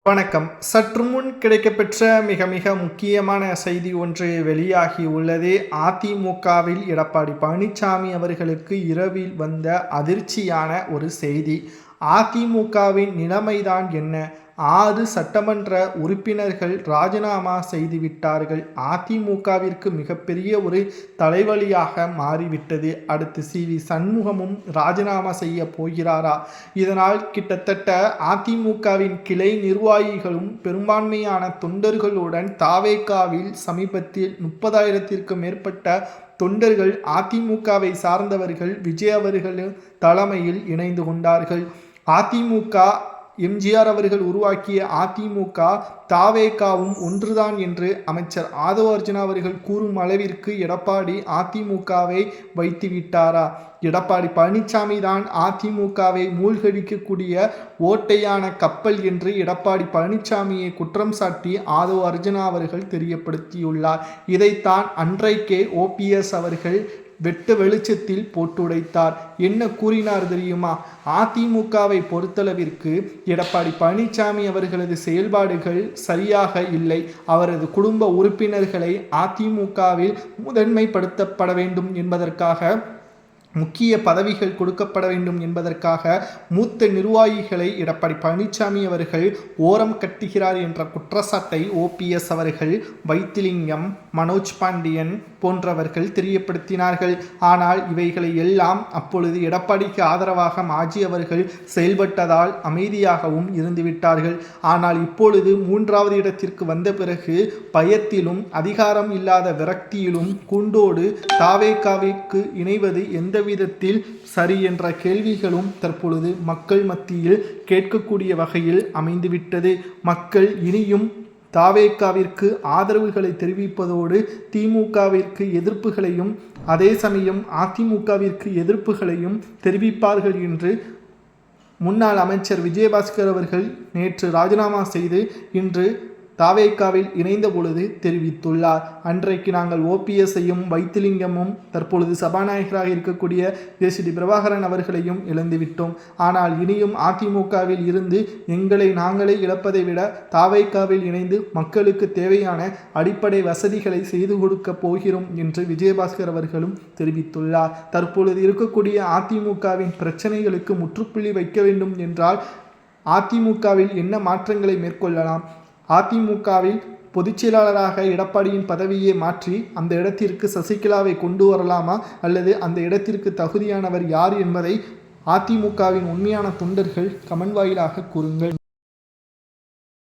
வணக்கம். சற்று முன் கிடைக்கப்பெற்ற மிக மிக முக்கியமான செய்தி ஒன்று வெளியாகி உள்ளது. அதிமுகவில் எடப்பாடி பழனிசாமி அவர்களுக்கு இரவில் வந்த அதிர்ச்சியான ஒரு செய்தி. அதிமுகவின் நிலைமைதான் என்ன? 6 சட்டமன்ற உறுப்பினர்கள் ராஜினாமா செய்துவிட்டார்கள். அதிமுகவிற்கு மிகப்பெரிய ஒரு தலைவலியாக மாறிவிட்டது. அடுத்து CV சண்முகமும் ராஜினாமா செய்ய போகிறாரா? இதனால் கிட்டத்தட்ட அதிமுகவின் கிளை நிர்வாகிகளும் பெரும்பான்மையான தொண்டர்களுடன் தாவேகாவில் சமீபத்தில் 30,000த்திற்கு மேற்பட்ட தொண்டர்கள் அதிமுகவை சார்ந்தவர்கள் விஜய் அவர்களின் தலைமையில் இணைந்து கொண்டார்கள். அதிமுக எம்ஜிஆர் அவர்கள் உருவாக்கிய அதிமுக தாவேகாவும் ஒன்றுதான் என்று அமைச்சர் ஆதவ அர்ஜுனா அவர்கள் கூறும் அளவிற்கு எடப்பாடி அதிமுகவை வைத்துவிட்டாரா? எடப்பாடி பழனிசாமி தான் அதிமுகவை மூழ்கடிக்கக்கூடிய ஓட்டையான கப்பல் என்று எடப்பாடி பழனிசாமியை குற்றம் சாட்டி ஆதவ அர்ஜுனா அவர்கள் தெரியப்படுத்தியுள்ளார். இதைத்தான் அன்றைக்கே OPS அவர்கள் வெட்ட வெளிச்சத்தில் போட்டுடைத்தார். என்ன கூறினார் தெரியுமா? அதிமுகவை பொறுத்தளவிற்கு எடப்பாடி பழனிசாமி அவர்களது செயல்பாடுகள் சரியாக இல்லை. அவரது குடும்ப உறுப்பினர்களை அதிமுகவில் முதன்மைப்படுத்தப்பட வேண்டும் என்பதற்காக, முக்கிய பதவிகள் கொடுக்கப்பட வேண்டும் என்பதற்காக மூத்த நிர்வாகிகளை எடப்பாடி பழனிசாமி அவர்கள் ஓரம் கட்டுகிறார் என்ற குற்றச்சாட்டை OPS அவர்கள், வைத்திலிங்கம், மனோஜ் பாண்டியன் போன்றவர்கள் தெரியப்படுத்தினார்கள். ஆனால் இவைகளை எல்லாம் அப்பொழுது எடப்பாடிக்கு ஆதரவாக மாஜி அவர்கள் செயல்பட்டதால் அமைதியாகவும் இருந்துவிட்டார்கள். ஆனால் இப்பொழுது 3வது இடத்திற்கு வந்த பிறகு பயத்திலும் அதிகாரம் இல்லாத விரக்தியிலும் கூண்டோடு தாவேகாவிற்கு இணைவது எந்த விதத்தில் சரி என்ற கேள்விகளும் தற்பொழுது மக்கள் மத்தியில் கேட்கக்கூடிய வகையில் அமைந்துவிட்டது. மக்கள் இனியும் தாவேகாவிற்கு ஆதரவுகளை தெரிவிப்பதோடு திமுகவிற்கு எதிர்ப்புகளையும், அதே சமயம் அதிமுகவிற்கு எதிர்ப்புகளையும் தெரிவிப்பார்கள் என்று முன்னாள் அமைச்சர் விஜயபாஸ்கர் அவர்கள் நேற்று ராஜினாமா செய்து இன்று தாவேகாவில் இணைந்த பொழுது தெரிவித்துள்ளார். அன்றைக்கு நாங்கள் OPSஐயும் வைத்திலிங்கமும் தற்பொழுது சபாநாயகராக இருக்கக்கூடிய JCD பிரபாகரன் அவர்களையும் இழந்துவிட்டோம். ஆனால் இனியும் அதிமுகவில் இருந்து எங்களை நாங்களே இழப்பதை விட தாவேகாவில் இணைந்து மக்களுக்கு தேவையான அடிப்படை வசதிகளை செய்து கொடுக்க போகிறோம் என்று விஜயபாஸ்கர் அவர்களும் தெரிவித்துள்ளார். தற்பொழுது இருக்கக்கூடிய அதிமுகவின் பிரச்சனைகளுக்கு முற்றுப்புள்ளி வைக்க வேண்டும் என்றால் அதிமுகவில் என்ன மாற்றங்களை மேற்கொள்ளலாம்? அதிமுகவில் பொதுச்செயலாளராக எடப்பாடியின் பதவியை மாற்றி அந்த இடத்திற்கு சசிகலாவை கொண்டு வரலாமா, அல்லது அந்த இடத்திற்கு தகுதியானவர் யார் என்பதை அதிமுகவின் உண்மையான தொண்டர்கள் கமெண்ட் வாயிலாக கூறுங்கள்.